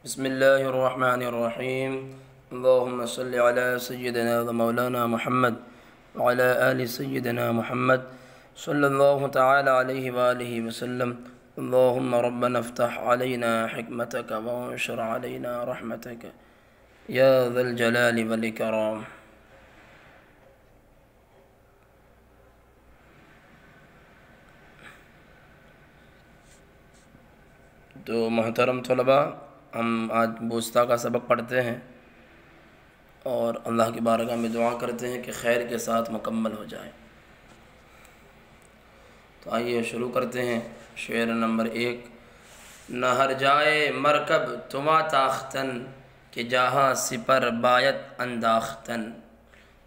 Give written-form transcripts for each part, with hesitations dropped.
بسم الله الرحمن الرحيم. اللهم صل على سيدنا ومولانا محمد وعلى آل سيدنا محمد صلى الله تعالى عليه وآله وسلم. اللهم ربنا افتح علينا حكمتك وانشر علينا رحمتك يا ذا الجلال والإكرام. تو محترم طلباء، ہم آج بوسطہ کا سبق پڑھتے ہیں اور اللہ کی بارگاہ میں دعا کرتے ہیں کہ خیر کے ساتھ مکمل ہو جائے. تو آئیے شروع کرتے ہیں. شعر نمبر 1. نہ ہر جائے مرکب تما تاختن کہ جہاں سپر بایت انداختن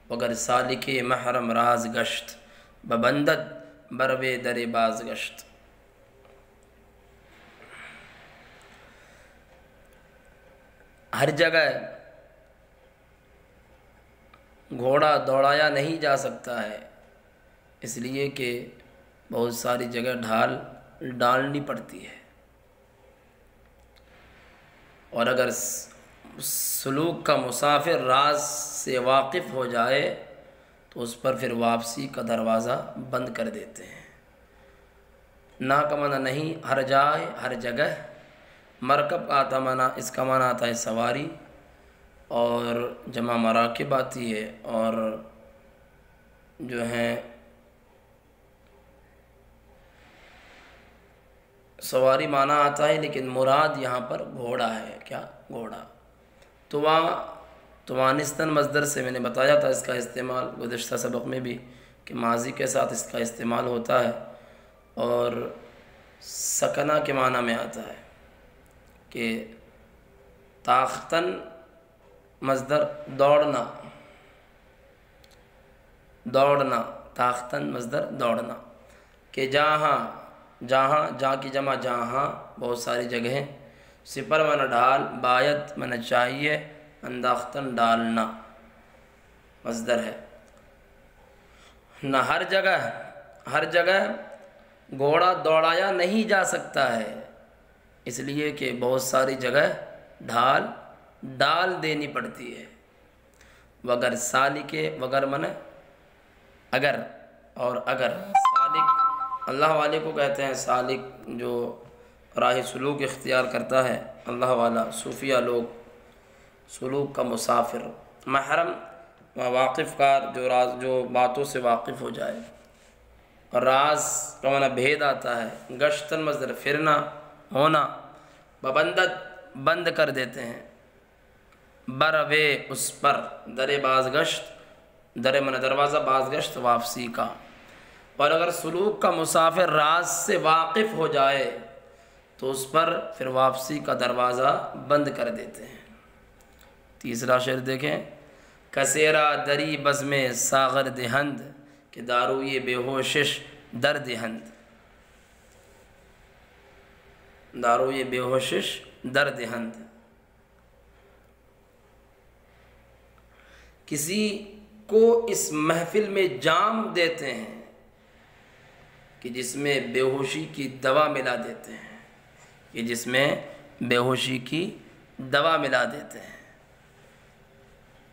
وگر سالک محرم راز گشت ببندت بروے در باز گشت. ہر جگہ گھوڑا دوڑایا نہیں جا سکتا ہے، اس لیے کہ بہت ساری جگہ ڈالنی پڑتی ہے، اور اگر سلوک کا مسافر راز سے واقف ہو جائے تو اس پر پھر واپسی کا دروازہ بند کر دیتے ہیں. نہ کا معنی نہیں، ہر جائے ہر جگہ. مرکب آتا معنی، اس کا معنی آتا ہے سواری، اور جمع مراکب آتی ہے، اور جو ہیں سواری معنی آتا ہے، لیکن مراد یہاں پر گھوڑا ہے. کیا؟ گھوڑا. توانستن مصدر سے میں نے بتایا تھا اس کا استعمال گزشتہ سبق میں بھی کہ ماضی کے ساتھ اس کا استعمال ہوتا ہے، اور سکنہ کے معنی میں آتا ہے کہ تاختن مصدر دوڑنا، تاختن مصدر دوڑنا. کہ جہاں جہاں کی جمع جہاں، بہت ساری جگہیں. سپر معنی ڈھال، بایت معنی چاہیے، انداختن ڈالنا مصدر ہے. نہ ہر جگہ گھوڑا دوڑایا نہیں جا سکتا ہے، اس لیے کہ بہت ساری جگہ ڈال دینی پڑتی ہے. وگر سالک، وگر معنی اگر، اور اگر. سالک اللہ والے کو کہتے ہیں. سالک جو راہ سلوک اختیار کرتا ہے، اللہ والا، صوفیہ لوگ. سلوک کا مسافر. محرم واقف کار، جو باتوں سے واقف ہو جائے. اور راز کا معنی بھید آتا ہے. گشتن مصدر پھرنا، ہونا. ببندت بند کر دیتے ہیں. بروے اس پر. در باز گشت، در معنی دروازہ، باز گشت واپسی کا. اور اگر سلوک کا مسافر راز سے واقف ہو جائے تو اس پر پھر واپسی کا دروازہ بند کر دیتے ہیں. تیسرا شعر دیکھیں. کسیرا دری بزم ساغر دہند کہ داروی بے ہوشش در دہند. داروی بے ہوشش در دہند. کسی کو اس محفل میں جام دیتے ہیں کہ جس میں بے ہوشی کی دوا ملا دیتے ہیں. کہ جس میں بے ہوشی کی دوا ملا دیتے ہیں.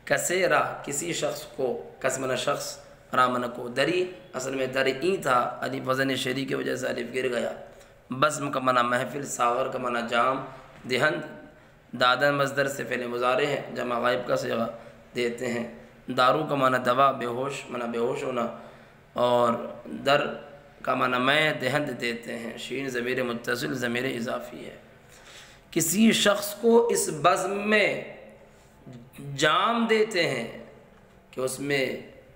کسیرا کسی شخص کو، کسمن شخص، رامن کو. دری اصل میں درئی تھا، الف وزن شعری کی وجہ سے الف گر گیا. بزم کا معنی محفل، ساغر کا معنی جام، دہند دادن مصدر سے فعل مضارع ہے، جمع غائب کا صیغہ دیتے ہیں. دارو کا معنی دوا، بے ہوش معنی بے ہوش ہونا، اور در کا معنی میں، دہند دیتے ہیں. شین ضمیر متصل، ضمیر اضافی ہے. کسی شخص کو اس بزم میں جام دیتے ہیں کہ اس میں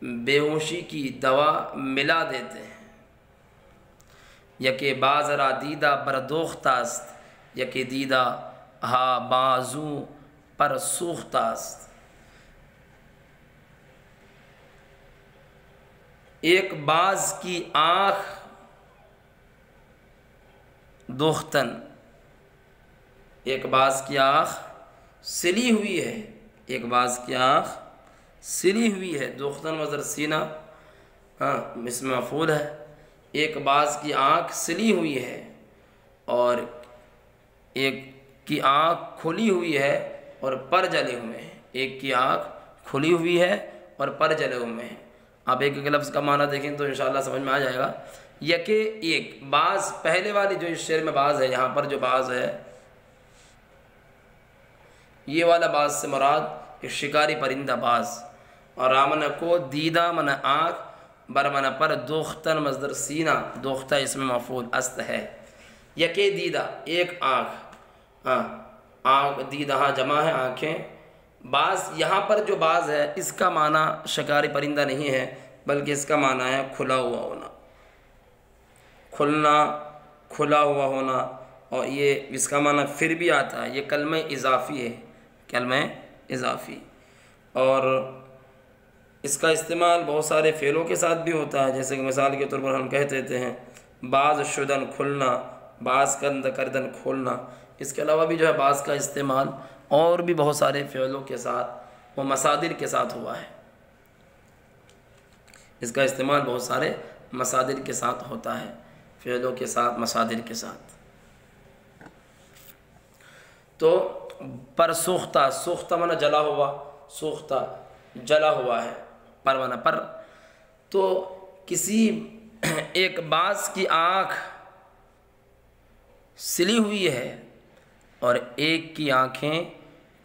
بے ہوشی کی دوا ملا دیتے ہیں. یکے بازرا دیدہ بردوختاست یکے دیدہ ہا بازو پر سوختاست. ایک باز کی آنکھ دوختن، ایک باز کی آنکھ سلی ہوئی ہے. ایک باز کی آنکھ سلی ہوئی ہے. دوختن مصدر سینہ، اسم مفعول ہے. ایک باز کی آنکھ سلی ہوئی ہے، اور ایک کی آنکھ کھلی ہوئی ہے اور پر جلے ہوئے ہیں، ایک کی آنکھ کھلی ہوئی ہے اور پر جلے ہوئے ہیں۔ آپ ایک ایک لفظ کا معنی دیکھیں تو انشاءاللہ سمجھ میں آ جائے گا۔ یکے ایک بعض، پہلے والی جو اس شعر میں بعض ہے، یہاں پر جو بعض ہے یہ والا بعض سے مراد ایک شکاری پرندہ باز، اور رامن کو دیدہ من آنکھ، برمن پر دوختن مصدر سینہ، دوختہ اسم مفعول است ہے۔ یکے دیدہ ایک آنکھ، آنکھ دیدہ ہاں جمع ہے آنکھیں، بعض یہاں پر جو بعض ہے اس کا معنی شکاری پرندہ نہیں ہے بلکہ اس کا معنی ہے کھلا ہوا ہونا، کھلنا، کھلا ہوا ہونا، اور یہ اس کا معنی پھر بھی آتا ہے، یہ کلمہ اضافی ہے، کلمہ اضافی، اور اس کا استعمال بہت سارے فعلوں کے ساتھ بھی ہوتا ہے، جیسے کہ مثال کے طور پر ہم کہہ دیتے ہیں بعض شدن کھلنا، بعض کند کردن کھولنا۔ اس کے علاوہ بھی جو ہے بعض کا استعمال اور بھی بہت سارے فعلوں کے ساتھ و مصادر کے ساتھ ہوا ہے، اس کا استعمال بہت سارے مصادر کے ساتھ ہوتا ہے، فعلوں کے ساتھ، مصادر کے ساتھ۔ تو پر سوختہ، سوختہ معنی جلا ہوا، سوختہ جلا ہوا ہے، پر معنی پر، تو کسی ایک باز کی آنکھ سلی ہوئی ہے اور ایک کی آنکھیں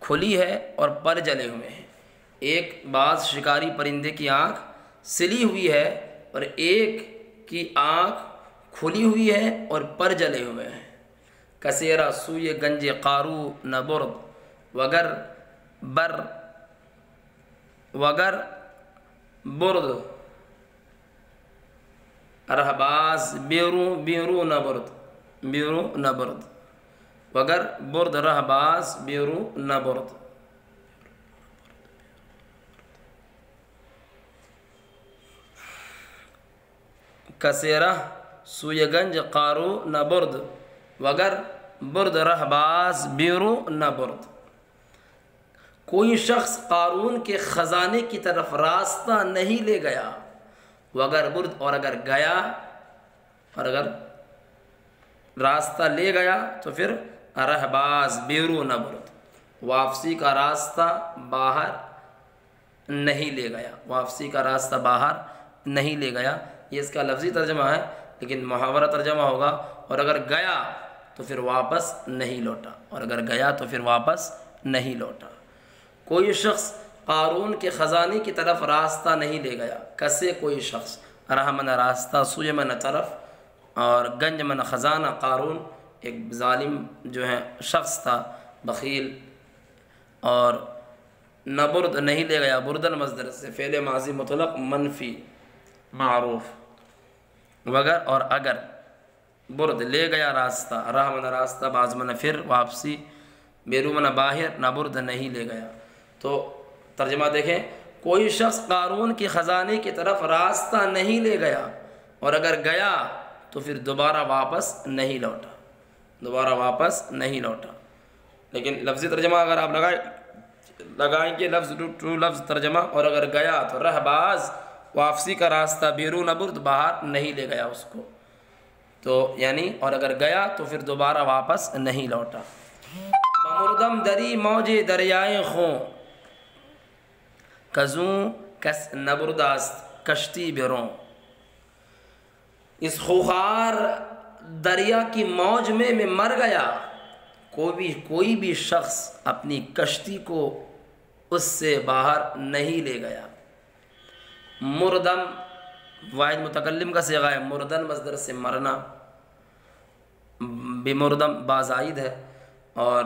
کھلی ہے اور پر جلے ہوئے ہیں۔ ایک باز شکاری پرندے کی آنکھ سلی ہوئی ہے اور ایک کی آنکھ کھلی ہوئی ہے اور پر جلے ہوئے ہیں۔ کثیرہ سوئے گنج قارو نہ برد، وگر برد رہباز بیرو نہ برد، بیرو نہ برد، وگر برد رہباز بیرو نہ برد۔ کثیرہ سوی گنج قارو نہ برد، وگر برد رہباز بیرو نہ برد۔ کوئی شخص قارون کے خزانے کی طرف راستہ نہیں لے گیا، وگر برد، اور اگر گیا، اور اگر راستہ لے گیا تو پھر رہباز بیرو نہ برد، واپسی کا راستہ باہر نہیں لے گیا، واپسی کا راستہ باہر نہیں لے گیا۔ یہ اس کا لفظی ترجمہ ہے، لیکن محاورہ ترجمہ ہوگا، اور اگر گیا تو پھر واپس نہیں لوٹا، اور اگر گیا تو پھر واپس نہیں لوٹا۔ کوئی شخص قارون کے خزانے کی طرف راستہ نہیں لے گیا، کسے کوئی شخص، راہ من راستہ، سوئے من طرف، اور گنج من خزانہ۔ قارون ایک ظالم جو ہے شخص تھا، بخیل، اور نہ برد نہیں لے گیا، بردن مصدر سے فعل ماضی مطلق منفی معروف، وگر اور اگر، برد لے گیا راستہ، راہ من راستہ، باز من پھر واپسی، بیرو من باہر، نہ برد نہیں لے گیا۔ تو ترجمہ دیکھیں، کوئی شخص قارون کے خزانے کی طرف راستہ نہیں لے گیا، اور اگر گیا تو پھر دوبارہ واپس نہیں لوٹا، دوبارہ واپس نہیں لوٹا۔ لیکن لفظی ترجمہ اگر آپ لگائیں گے لفظ ٹو لفظ ترجمہ، اور اگر گیا تو رہباز، واپسی کا راستہ، بیرون برد، باہر نہیں لے گیا اس کو، تو یعنی اور اگر گیا تو پھر دوبارہ واپس نہیں لوٹا۔ بمردم دری موج دریائے خوں، کزوں کس نبرداست کشتی بروں۔ اس خوخار دریا کی موج میں مر گیا، کوئی بھی شخص اپنی کشتی کو اس سے باہر نہیں لے گیا۔ مردم واحد متکلم کا صیغہ ہے، مردن مصدر سے مرنا، بمردم بازائد ہے، اور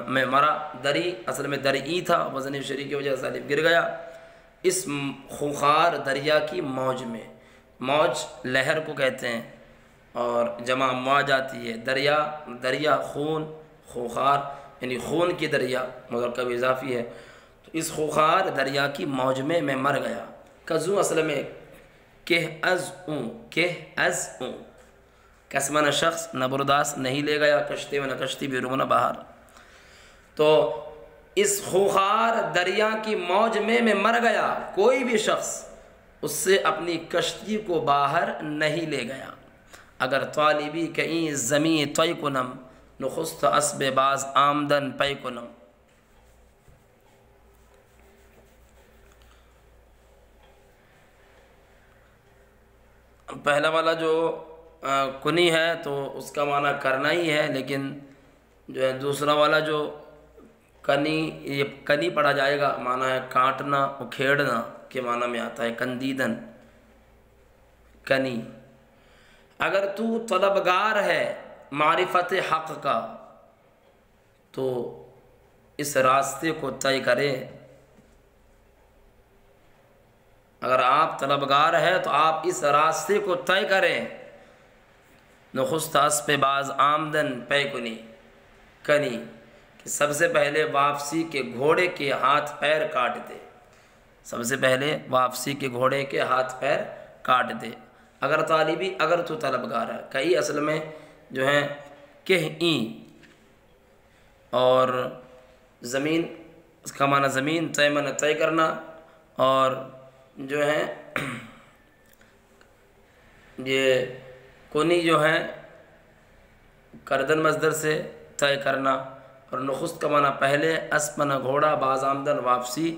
میں مرا، دری اصل میں درئی تھا، وزن شری کی وجہ سے الف گر گیا۔ اس خوخار دریا کی موج میں، موج لہر کو کہتے ہیں اور جمع مواج آتی ہے، دریا خون، خوخار یعنی خون کی دریا، مرکب اضافی ہے، تو اس خوخار دریا کی موج میں مر گیا۔ کزوں اصل میں کہ از اوں، کسمن شخص، نبرداس نہیں لے گیا، کشتی میں نہ کشتی، بیرون باہر۔ تو اس خوخار دریا کی موج میں مر گیا، کوئی بھی شخص اس سے اپنی کشتی کو باہر نہیں لے گیا۔ اگر طالبی کہیں زمیں توئی کنم، نخست اسب باز آمدن پے کنم. پہلا والا جو کنی ہے تو اس کا معنی کرنا ہی ہے، لیکن جو ہے دوسرا والا جو کنی، یہ کنی پڑھا جائے گا، معنی ہے کاٹنا اکھیڑنا کے معنی میں آتا ہے، کندیدن کنی. اگر تو طلبگار ہے معرفت حق کا تو اس راستے کو طے کرے. اگر آپ طلبگار ہے تو آپ اس راستے کو طے کریں. نخست اسب باز آمدن پے کنی، کہ سب سے پہلے واپسی کے گھوڑے کے ہاتھ پیر کاٹ دے. سب سے پہلے واپسی کے گھوڑے کے ہاتھ پیر کاٹ دے. اگر طالبی، اگر تو طلبگار ہے، کئی اصل میں جو ہیں کہیں اور زمین، اس کا معنی زمین طے من طے کرنا، اور جو ہے یہ کنی جو ہے کردن مصدر سے طے کرنا، اور نخست کا معنی پہلے، اسپن گھوڑا، باز آمدن واپسی،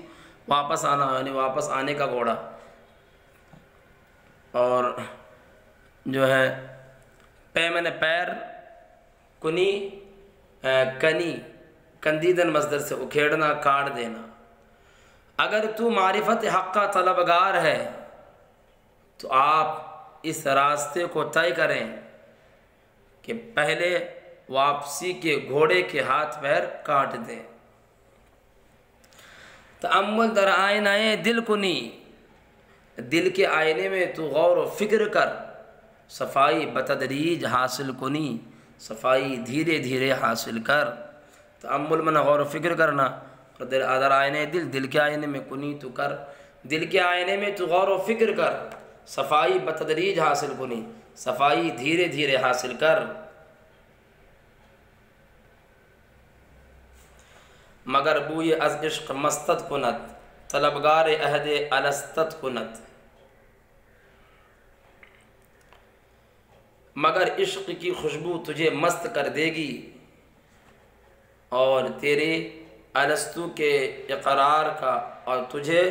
واپس آنا یعنی واپس آنے کا گھوڑا، اور جو ہے پے من پیر، کنی کنی کندیدن مصدر سے اکھیڑنا کاٹ دینا. اگر تو معرفت حق کا طلبگار ہے تو آپ اس راستے کو طے کریں کہ پہلے واپسی کے گھوڑے کے ہاتھ پیر کاٹ دیں. تأمل در آئینہ دل کنی، دل کے آئینے میں تو غور و فکر کر. صفائی بتدریج حاصل کنی، صفائی دھیرے دھیرے حاصل کر. تأمل من غور و فکر کرنا، اور در آئینے دل، دل کے آئینے میں کنی تو کر، دل کے آئینے میں تو غور و فکر کر. صفائی بتدریج حاصل کنی، صفائی دھیرے دھیرے حاصل کر. مگر بوئے از عشق مستت کنت، طلبگار عہد الستت کنت. مگر عشق کی خوشبو تجھے مست کر دے گی، اور تیرے الستو کے اقرار کا، اور تجھے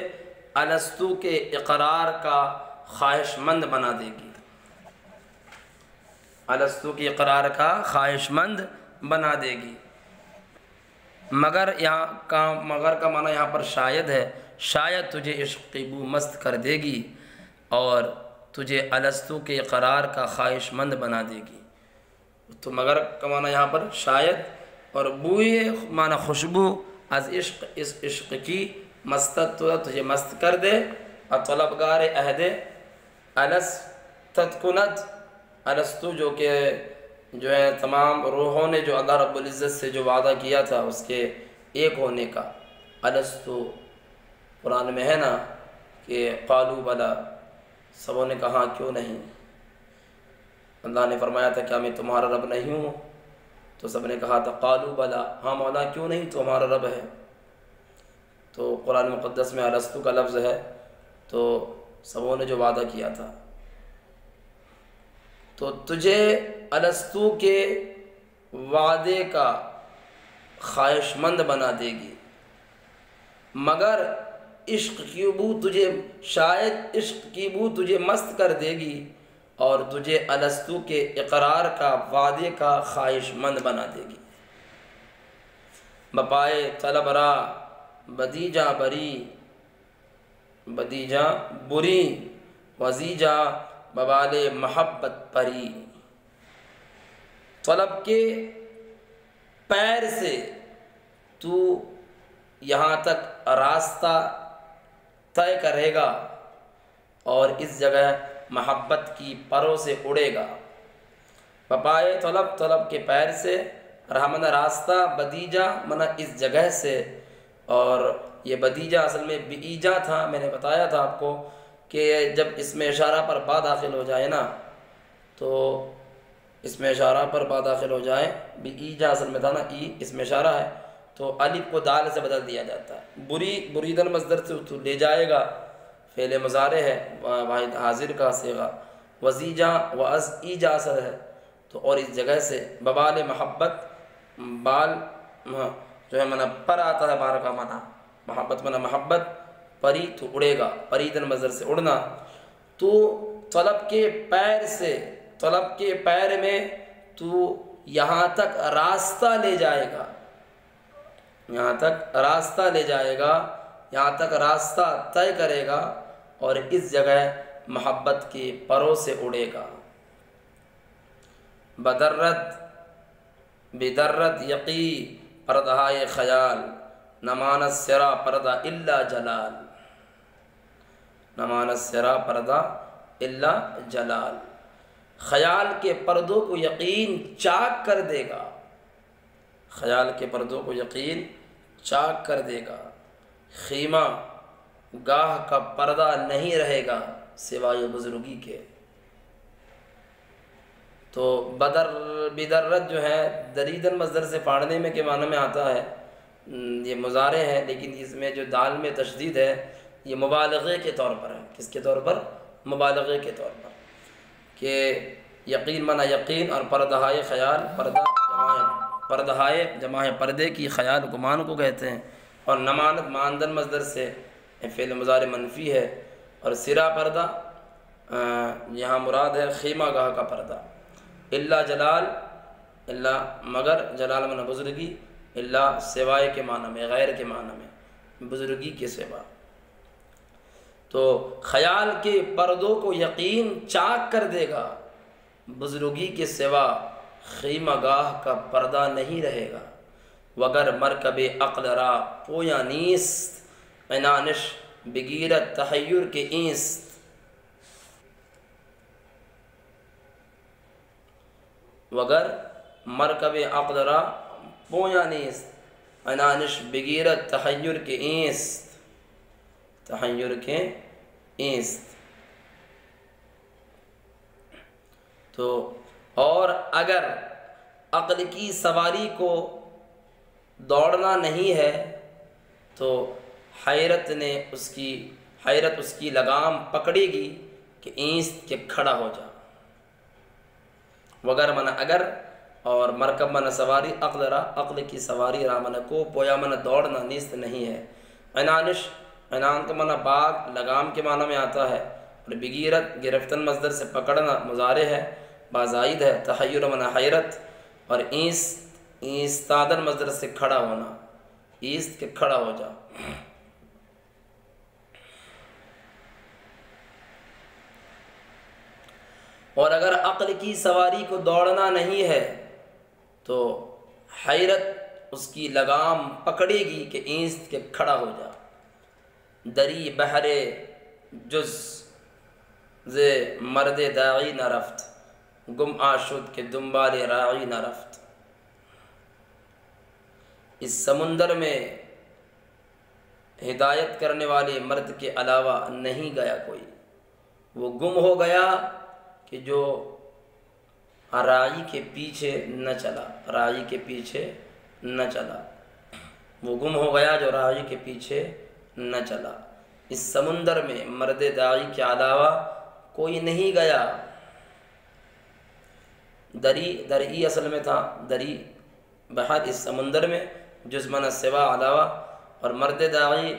الستو کے اقرار کا خواہش مند بنا دے گی. الستو کے اقرار کا خواہش مند بنا دے گی. مگر یہاں کا، مگر کا معنی یہاں پر شاید ہے، شاید تجھے عشق کی بو مست کر دے گی اور تجھے الستو کے اقرار کا خواہش مند بنا دے گی. تو مگر کا معنی یہاں پر شاید، اور بوئے معنی خوشبو، از عشق، اس عشق کی، مستت تو تجھے مست کر دے، اور طلبگار عہد الستت کنت، الستو جو کہ جو ہے تمام روحوں نے جو اللہ رب العزت سے جو وعدہ کیا تھا اس کے ایک ہونے کا. الستو قرآن میں ہے نا کہ قالوا بلا، سبوں نے کہا کیوں نہیں. اللہ نے فرمایا تھا کیا میں تمہارا رب نہیں ہوں؟ تو سب نے کہا تھا قالوا بلا، ہاں مولا کیوں نہیں، تو ہمارا رب ہے. تو قرآن مقدس میں الستو کا لفظ ہے، تو سبوں نے جو وعدہ کیا تھا، تو تجھے الستو کے وعدے کا خواہش مند بنا دے گی. مگر عشق کی بو تجھے، شاید عشق کی بو تجھے مست کر دے گی، اور تجھے الستو کے اقرار کا، وعدے کا خواہش مند بنا دے گی. بپائے طلب را بدیجہ بری، بدیجہ بری، وزیجہ ببال محبت پری. طلب کے پیر سے تو یہاں تک راستہ طے کرے گا، اور اس جگہ محبت کی پروں سے اڑے گا. بپائے طلب، طلب کے پیر سے، رحمن راستہ، بدیجہ منع اس جگہ سے. اور یہ بدیجہ اصل میں بیجا تھا، میں نے بتایا تھا آپ کو کہ جب اس میں اشارہ پر با داخل ہو جائے نا، تو اس میں اشارہ پر با داخل ہو جائے، بیجا اصل میں تھا نا، ای اس میں اشارہ ہے، تو الف کو دال سے بدل دیا جاتا ہے. بری، بریدن مصدر سے تو لے جائے گا، فعل مضارع ہے، واحد حاضر کا صیغہ. وزیجہ و از ایجا اثر ہے، تو اور اس جگہ سے ببال محبت، بال جو ہے منا پر آتا ہے، بار کا منا محبت، منا محبت پری تو اڑے گا، پریدن مصدر سے اڑنا، تو طلب کے پیر سے، طلب کے پیر میں تو یہاں تک راستہ لے جائے گا، یہاں تک راستہ لے جائے گا، یہاں تک راستہ طے کرے گا، اور اس جگہ محبت کے پروں سے اڑے گا۔ بدرت یقی پردہائے خیال، نمانت سرا پردہ الا جلال، نمانت سرا پردہ الا جلال، خیال کے پردوں کو یقین چاک کر دے گا، خیال کے پردوں کو یقین چاک کر دے گا، خیمہ گاہ کا پردہ نہیں رہے گا سوائے بزرگی کے۔ تو بدرت جو ہے دریدن مصدر سے پھاڑنے میں کے معنی میں آتا ہے، یہ مضارع ہے، لیکن اس میں جو دال میں تشدید ہے یہ مبالغے کے طور پر ہے۔ کس کے طور پر؟ مبالغے کے طور پر، کہ یقین منا یقین، اور پردہائے خیال، پردہائے جمع پردے کی، خیال گمان کو کہتے ہیں، اور نمانت ماندن مصدر سے فعل مضارع منفی ہے، اور سرا پردہ یہاں مراد ہے خیمہ گاہ کا پردہ، الا جلال، الا مگر، جلال من بزرگی، الا سوائے کے معنی میں، غیر کے معنی میں، بزرگی کے سوا۔ تو خیال کے پردوں کو یقین چاک کر دے گا، بزرگی کے سوا خیمہ گاہ کا پردہ نہیں رہے گا، وگر مرکب عقل را پویا نیست، عنانش بگیرت تحیر کے اینست، وگر مرکب عقل را پویا نیست، عنانش بگیرت تحیر کے اینست، تحیر کے اینست۔ تو اور اگر عقل کی سواری کو دوڑنا نہیں ہے تو حیرت اس کی لگام پکڑے گی کہ اینست کے کھڑا ہو جا، وگر من اگر، اور مرکب من سواری، عقل را عقل کی سواری، را من کو، پویا من دوڑنا، نیست نہیں ہے، عنانش عنان کا معنی باغ، لگام کے معنی میں آتا ہے، اور بگیرت گرفتن مصدر سے پکڑنا مضارع ہے، بازائد ہے، تحیر من حیرت، اور ایستادن مصدر سے کھڑا ہونا، ایست کے کھڑا ہو جا۔ اور اگر عقل کی سواری کو دوڑنا نہیں ہے تو حیرت اس کی لگام پکڑے گی کہ ایست کے کھڑا ہو جا۔ دری بحر جز ز مرد داعی نہ رفت، گم آشد کے دنبال راعی نہ رفت، اس سمندر میں ہدایت کرنے والے مرد کے علاوہ نہیں گیا کوئی، وہ گم ہو گیا کہ جو راعی کے پیچھے نہ چلا، راعی کے پیچھے نہ چلا، وہ گم ہو گیا جو راعی کے پیچھے نہ چلا، اس سمندر میں مرد داعی کے علاوہ کوئی نہیں گیا۔ دری اصل میں تھا، دری بحر، اس سمندر میں، جز من سوا علاوہ، اور مرد داعی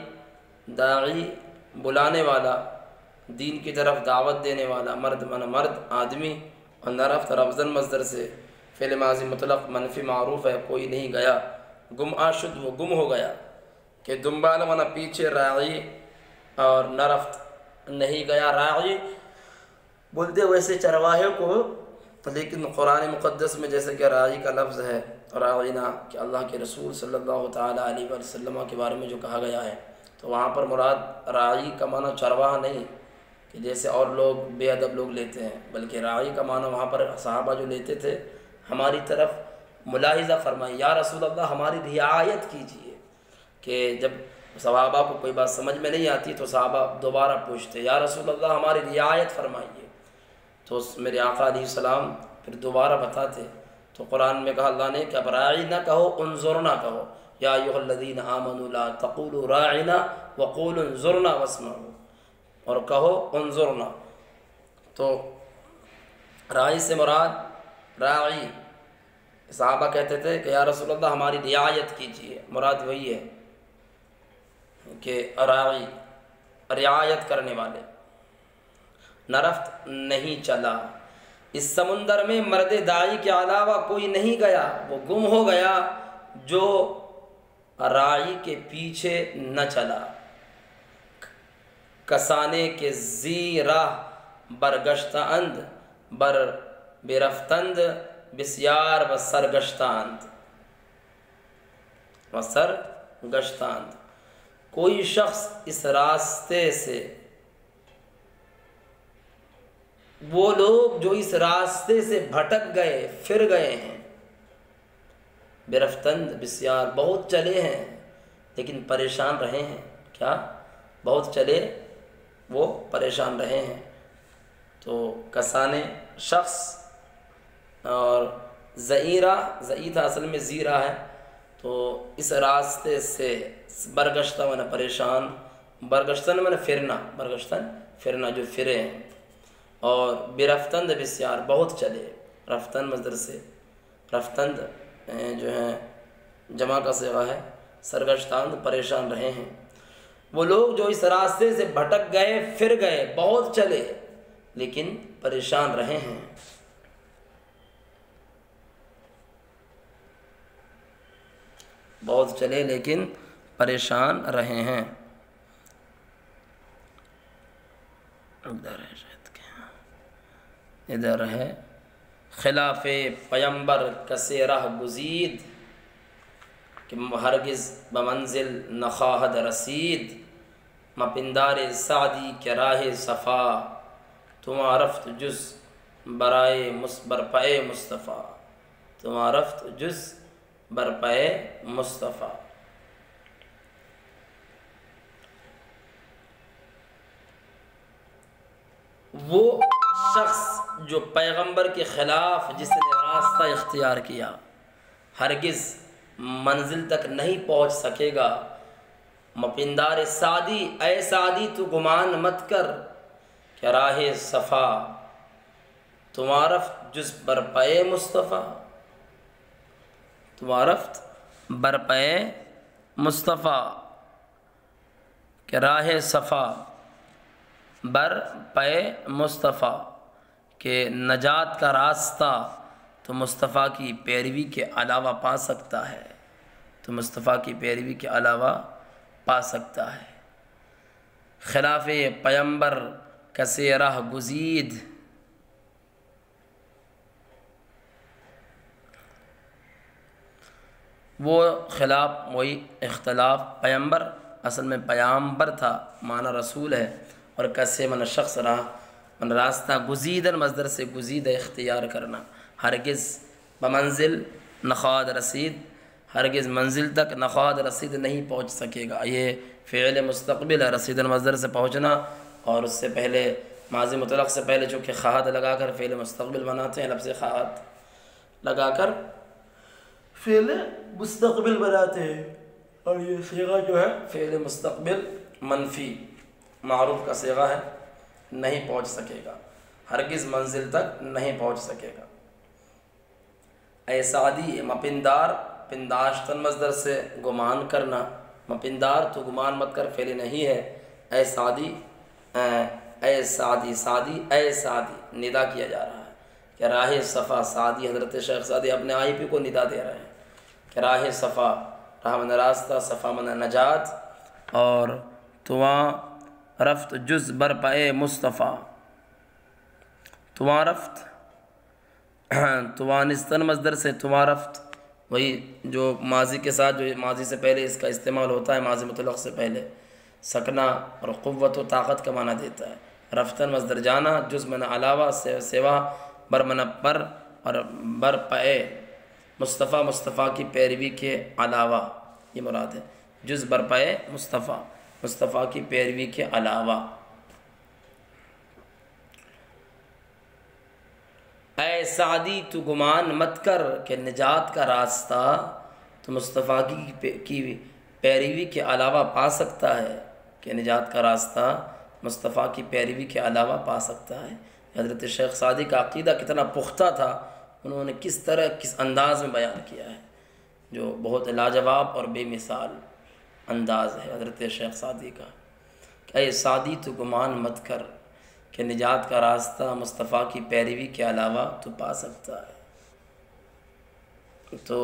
بلانے والا، دین کی طرف دعوت دینے والا، مرد من مرد آدمی، اور نرفت رفضاً مصدر سے فعل ماضی مطلق منفی معروف ہے، کوئی نہیں گیا، گم آشد وہ گم ہو گیا، کہ دنبال من پیچھے راعی، اور نرفت نہیں گیا راعی، بولتے ویسے چرواہے کو، لیکن قرآن مقدس میں جیسے کہ راعی کا لفظ ہے، راعینا، کہ اللہ کے رسول صلی اللہ تعالیٰ علیہ وسلم کے بارے میں جو کہا گیا ہے، تو وہاں پر مراد راعی کا معنی چرواہا نہیں کہ جیسے اور لوگ بے ادب لوگ لیتے ہیں، بلکہ راعی کا معنی وہاں پر صحابہ جو لیتے تھے ہماری طرف ملاحظہ فرمائیں، یا رسول اللہ ہماری رعایت کیجیے، کہ جب صحابہ کو کوئی بات سمجھ میں نہیں آتی تو صحابہ دوبارہ پوچھتے، یا رسول اللہ ہماری رعایت فرمائیے، تو میرے آقا علیہ السلام پھر دوبارہ بتاتے، تو قرآن میں کہا اللہ نے کہ اب راعی نہ کہو، انظرنا کہو، یا ایھا الذین آمنوا لا تقولوا راعنا وقولوا انظرنا واسمعوا، اور کہو انظرنا۔ تو راعی سے مراد راعی صحابہ کہتے تھے کہ یا رسول اللہ ہماری رعایت کیجیے، مراد وہی ہے کہ راعی، رعایت کرنے والے۔ نرفت نہیں چلا، اس سمندر میں مرد داعی کے علاوہ کوئی نہیں گیا، وہ گم ہو گیا جو راعی کے پیچھے نہ چلا۔ کسانے کے زی راہ برگشتہ اند، برفتند بسیار و سرگشتاند، کوئی شخص اس راستے سے، وہ لوگ جو اس راستے سے بھٹک گئے، پھر گئے ہیں، برفتند بسیار بہت چلے ہیں لیکن پریشان رہے ہیں۔ کیا؟ بہت چلے وہ پریشان رہے ہیں۔ تو کسانے شخص، اور زئیرہ، زئی تھا اصل میں زیرہ ہے، تو اس راستے سے برگشتہ مانا پریشان، برگشتن مانا پھرنا، برگشتن پھرنا جو پھرے ہیں، اور برفتند بسیار بہت چلے، رفتن مصدر سے، رفتند جو ہے جمع کا صیغہ ہے، سرگشتاند پریشان رہے ہیں۔ وہ لوگ جو اس راستے سے بھٹک گئے، پھر گئے، بہت چلے لیکن پریشان رہے ہیں۔ بہت چلے لیکن پریشان رہے ہیں۔ ادھر ہے خلاف پیمبر کسے راہ گزید، کہ ہرگز بمنزل نخواہد رسید، مپندار سعدی کے راہ صفا، تم عرفت جز برپائے مصطفیٰ، تم عرفت جز برپائے مصطفیٰ۔ وہ شخص جو پیغمبر کے خلاف جس نے راستہ اختیار کیا، ہرگز منزل تک نہیں پہنچ سکے گا۔ مپندار سعدی، اے سعدی تو گمان مت کر کہ راہ صفا، تم عرفت جز برپائے مصطفیٰ، تم عرفت برپائے مصطفیٰ، کہ راہ صفا برپائے مصطفیٰ، کہ نجات کا راستہ تو مصطفیٰ کی پیروی کے علاوہ پا سکتا ہے، تو مصطفیٰ کی پیروی کے علاوہ پا سکتا ہے۔ خلاف پیمبر کسے راہ گزید، وہ خلاف وہی اختلاف، پیمبر اصل میں پیامبر تھا، معنی رسول ہے، اور کسے من شخص راہ من راستہ، گزیدن مصدر سے گزید اختیار کرنا، ہرگز بمنزل نخواہد رسید، ہرگز منزل تک نخواہد رسید نہیں پہنچ سکے گا۔ یہ فعل مستقبل ہے، رسیدن مصدر سے پہنچنا، اور اس سے پہلے ماضی مطلق سے پہلے چونکہ خواہد لگا کر فعل مستقبل بناتے ہیں، لفظ خواہد لگا کر فعل مستقبل بناتے ہیں، اور یہ صیغہ جو ہے فعل مستقبل منفی معروف کا صیغہ ہے، نہیں پہنچ سکے گا، ہرگز منزل تک نہیں پہنچ سکے گا۔ اے سعدی، مپندار پنداشتن مصدر سے گمان کرنا، مپندار تو گمان مت کر فعل نہیں ہے، اے سعدی، اے سعدی، سعدی اے سعدی ندا کیا جا رہا ہے کہ راہ صفا، سعدی حضرت شیخ سعدی اپنے آئی پی کو ندا دے رہے ہیں کہ راہ صفا، راہ من راستہ، صفا من نجات، اور تواں رفت جز برپائے مصطفیٰ، تواں رفت توانستن مصدر سے تواں رفت، وہی جو ماضی کے ساتھ، جو ماضی سے پہلے اس کا استعمال ہوتا ہے، ماضی مطلق سے پہلے سکنا اور قوت و طاقت کا معنی دیتا ہے۔ رفتن مصدر جانا، جز من علاوہ، سوا، بر من پر، اور بر پائے مصطفیٰ، مصطفیٰ کی پیروی کے علاوہ، یہ مراد ہے، جز بر پائے مصطفیٰ، مصطفیٰ کی پیروی کے علاوہ۔ اے سعدی تو گمان مت کر کہ نجات کا راستہ تو مصطفیٰ کی پیروی کے علاوہ پا سکتا ہے، کہ نجات کا راستہ مصطفیٰ کی پیروی کے علاوہ پا سکتا ہے۔ حضرت شیخ سعدی کا عقیدہ کتنا پختہ تھا، انہوں نے کس طرح کس انداز میں بیان کیا ہے، جو بہت لاجواب اور بے مثال انداز ہے حضرت شیخ سعدی کا کہ اے سعدی تو گمان مت کر کہ نجات کا راستہ مصطفیٰ کی پیروی کے علاوہ تو پا سکتا ہے۔ تو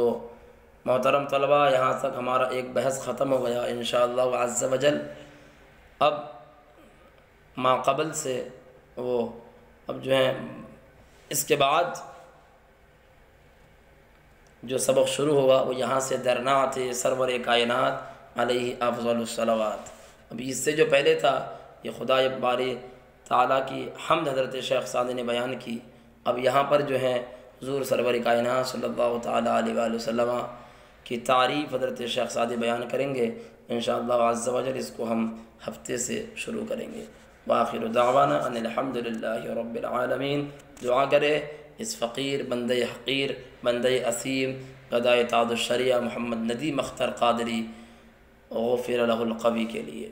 محترم طلبہ، یہاں تک ہمارا ایک بحث ختم ہو گیا انشاءاللہ عز و جل۔ اب ما قبل سے وہ اب جو ہے اس کے بعد جو سبق شروع ہوگا وہ یہاں سے درنعت سرور کائنات علیہ افضل الصلوات۔ ابھی اس سے جو پہلے تھا یہ خدا باری تعالیٰ کی حمد حضرت شیخ سعدی نے بیان کی، اب یہاں پر جو ہے حضور سرور کائنات صلی اللہ تعالیٰ علیہ وآلہ وسلم کی تعریف حضرت شیخ سعدی بیان کریں گے انشاءاللہ عز و جل۔ اس کو ہم ہفتے سے شروع کریں گے۔ وآخر دعوانا ان الحمد للہ رب العالمین۔ دعا کرے اس فقیر بندہ حقیر بندہ اسیم گدائے تاج الشریعہ محمد ندیم اختر قادری غفر له القوی کے لیے۔